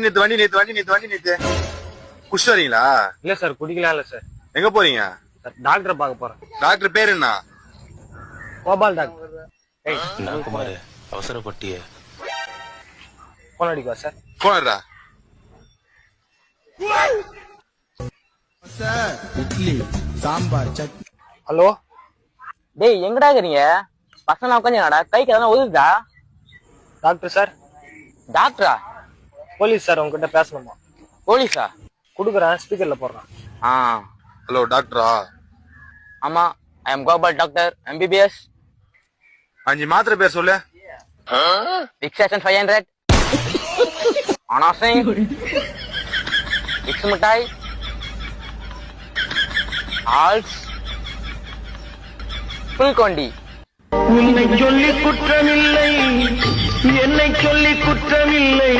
நேத்து குடிச்சு வரீங்களா? இல்ல சார், குடிக்கலாம் இல்ல சார். எங்க போறீங்க? டாக்டரை பார்க்க போறேன். டாக்டர் பேரு என்ன? கோபால் டாக்டர். குமார் அவசரப்பட்டிய போன் அடிக்கவா சார்? போனடா. இட்லி சாம்பார் சட்னி. ஹலோ, டேய் எங்கடா இருக்கீங்க? பசங்க உட்காந்துடா, கைக்கு எதனா உதுதா? Doctor sir. டாக்டரா? போலீஸ் சார், உங்ககிட்ட பேசணுமா? போலீஸா? குடுக்குறேன், ஸ்பீக்கர்ல போடுறேன். ஹலோ டாக்டரா? ஆமா, I am Gopal doctor, MBBS. 5 மாத்திரை பேர் சொல்லு. விக்ஸேஷன் 500, அனாசிங், விக்ஸ் மிட்டாய், ஆல்ஸ், புல்கொண்டி. உன்னை சொல்லி குற்றமில்லை, என்னை சொல்லி குற்றமில்லை.